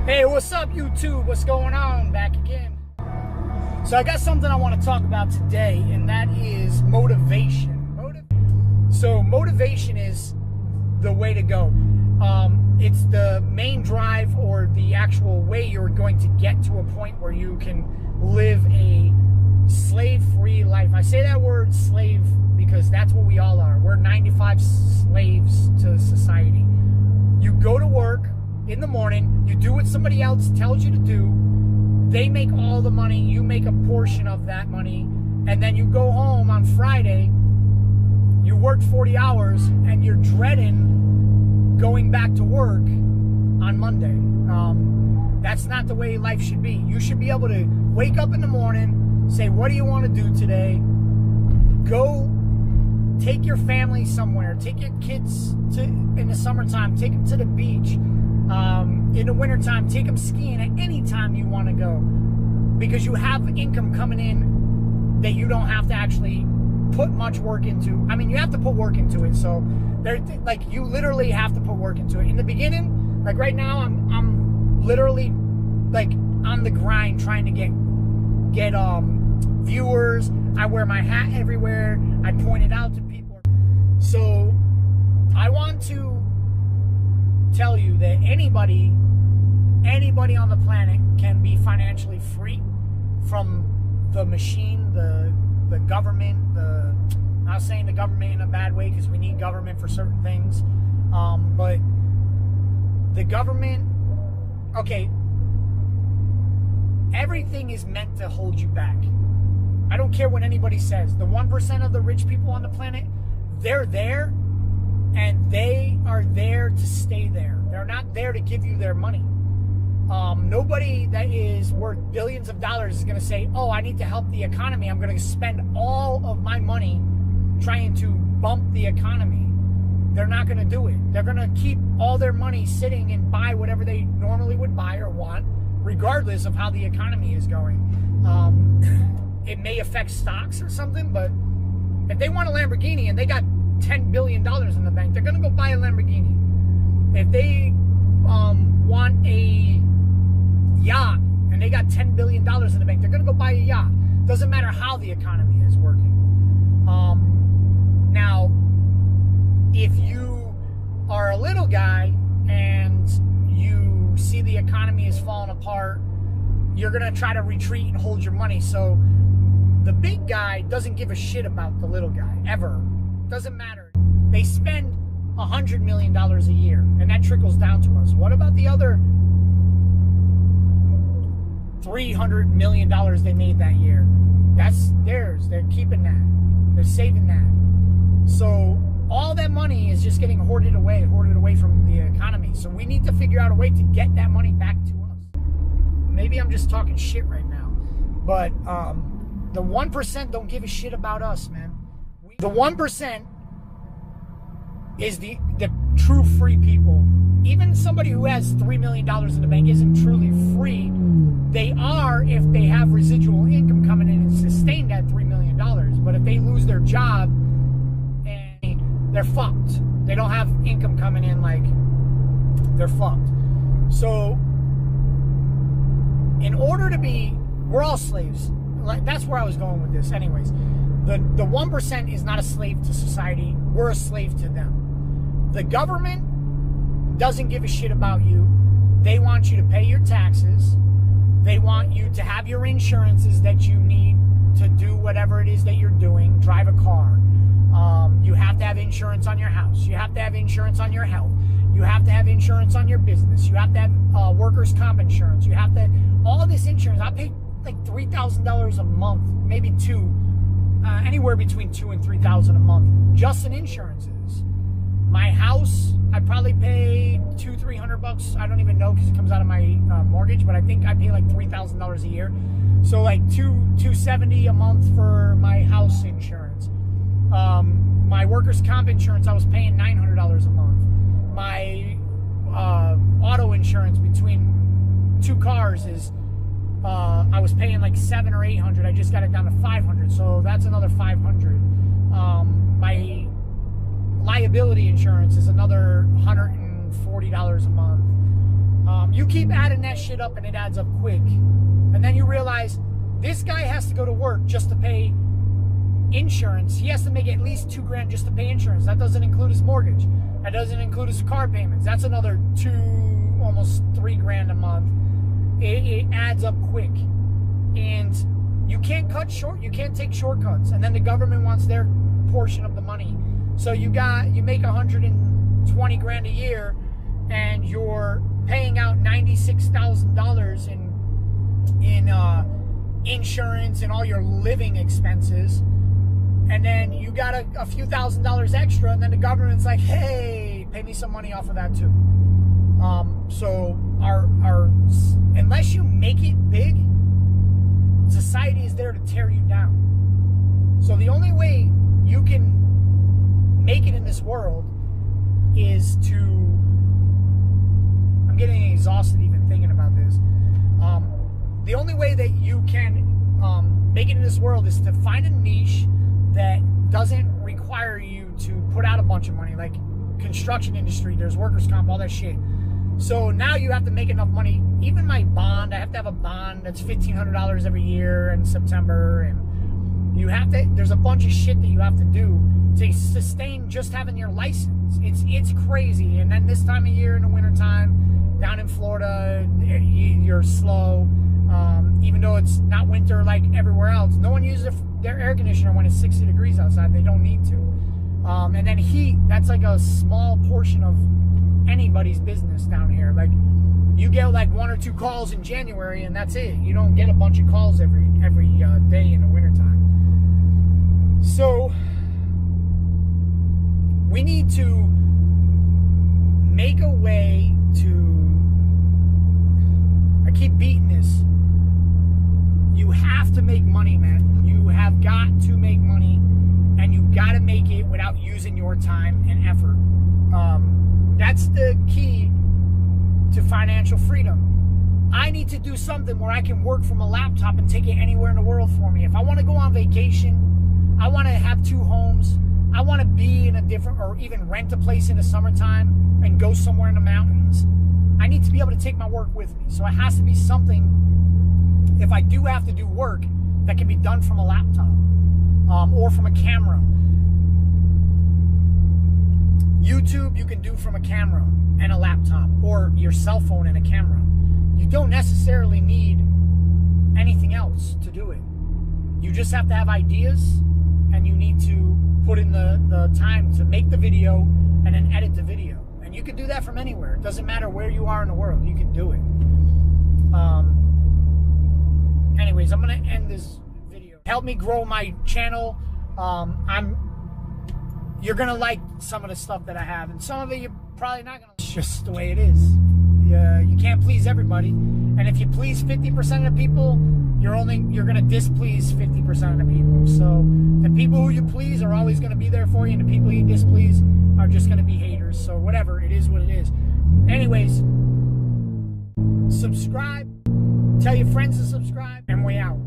Hey, what's up, YouTube? What's going on? Back again. So I got something I want to talk about today, and that is motivation. So motivation is the way to go. It's the main drive, or the actual way you're going to get to a point where you can live a slave-free life. I say that word slave because that's what we all are. We're 95 slaves to society. You go to work in the morning, you do what somebody else tells you to do, they make all the money, you make a portion of that money, and then you go home on Friday, you work 40 hours, and you're dreading going back to work on Monday. That's not the way life should be. You should be able to wake up in the morning, say, what do you want to do today? Go take your family somewhere, take your kids in the summertime, take them to the beach. In the wintertime, take them skiing at any time you want to go, because you have income coming in that you don't have to actually put much work into. I mean, you have to put work into it, so like, you literally have to put work into it. In the beginning, like right now, I'm literally like on the grind trying to get viewers. I wear my hat everywhere. I point it out to people. So I want to tell you that anybody on the planet can be financially free from the machine, the government. I'm not saying the government in a bad way, because we need government for certain things, but the government, okay, everything is meant to hold you back. I don't care what anybody says. The 1% of the rich people on the planet, they're there, and they are there to stay there. They're not there to give you their money. Nobody that is worth billions of dollars is going to say, oh, I need to help the economy, I'm going to spend all of my money trying to bump the economy. They're not going to do it. They're going to keep all their money sitting and buy whatever they normally would buy or want, regardless of how the economy is going. It may affect stocks or something, but if they want a Lamborghini and they got $10 billion in the bank, they're going to go buy a Lamborghini. If they want a yacht and they got $10 billion in the bank, they're going to go buy a yacht. Doesn't matter how the economy is working. Now, if you are a little guy and you see the economy is falling apart, you're going to try to retreat and hold your money. So the big guy doesn't give a shit about the little guy, ever. Doesn't matter. They spend $100 million a year, and that trickles down to us. What about the other $300 million they made that year? That's theirs. They're keeping that. They're saving that. So all that money is just getting hoarded away from the economy. So we need to figure out a way to get that money back to us. Maybe I'm just talking shit right now, but the 1% don't give a shit about us, man. The 1% is the true free people. Even somebody who has $3 million in the bank isn't truly free. They are if they have residual income coming in and sustain that $3 million. But if they lose their job, and they're fucked. They don't have income coming in, like, they're fucked. So in order to be, we're all slaves. Like, that's where I was going with this. Anyways, the 1% is not a slave to society. We're a slave to them. The government doesn't give a shit about you. They want you to pay your taxes. They want you to have your insurances that you need to do whatever it is that you're doing. Drive a car. You have to have insurance on your house. You have to have insurance on your health. You have to have insurance on your business. You have to have workers' comp insurance. You have to, all this insurance. I pay like $3,000 a month, maybe anywhere between $2,000 and $3,000 a month, just in insurances. My house, I probably pay $200-300. I don't even know, because it comes out of my mortgage, but I think I pay like $3,000 a year. So like $270 a month for my house insurance. My workers' comp insurance, I was paying $900 a month. My auto insurance between two cars is I was paying like $700 or $800. I just got it down to $500, so that's another $500. My liability insurance is another $140 a month. You keep adding that shit up and it adds up quick. And then you realize this guy has to go to work just to pay insurance. He has to make at least $2,000 just to pay insurance. That doesn't include his mortgage. That doesn't include his car payments. That's another almost $3,000 a month. It adds up quick. And you can't cut short. You can't take shortcuts. And then the government wants their portion of the money. So you make $120,000 a year, and you're paying out $96,000 in insurance and all your living expenses, and then you got a few $1,000s extra, and then the government's like, hey, pay me some money off of that too. So unless you make it big, society is there to tear you down. So the only way you can make it in this world is to, I'm getting exhausted even thinking about this. The only way that you can make it in this world is to find a niche that doesn't require you to put out a bunch of money, like construction industry, there's workers' comp, all that shit. So now you have to make enough money. Even my bond, I have to have a bond that's $1,500 every year in September, and there's a bunch of shit that you have to do to sustain just having your license. It's crazy. And then this time of year in the wintertime, down in Florida, you're slow. Even though it's not winter like everywhere else, no one uses their air conditioner when it's 60 degrees outside. They don't need to. And then heat, that's like a small portion of anybody's business down here. Like, you get like 1 or 2 calls in January, and that's it. You don't get a bunch of calls every day in the wintertime. So we need to make a way to, I keep beating this, you have to make money, man. You have got to make money, and you got to make it without using your time and effort. That's the key to financial freedom. I need to do something where I can work from a laptop and take it anywhere in the world for me. If I want to go on vacation, I want to have 2 homes, I want to be in a different, or even rent a place in the summertime and go somewhere in the mountains, I need to be able to take my work with me. So it has to be something, if I do have to do work, that can be done from a laptop or from a camera. YouTube, you can do from a camera and a laptop, or your cell phone and a camera. You don't necessarily need anything else to do it. You just have to have ideas, and you need to put in the time to make the video and then edit the video. And you can do that from anywhere. It doesn't matter where you are in the world. You can do it. Anyways, I'm going to end this video. Help me grow my channel. You're going to like some of the stuff that I have, and some of it you're probably not going to. It's just the way it is. You can't please everybody. And if you please 50% of the people, you're going to displease 50% of the people. So the people who you please are always going to be there for you, and the people you displease are just going to be haters. So whatever, it is what it is. Anyways, subscribe, tell your friends to subscribe, and we out.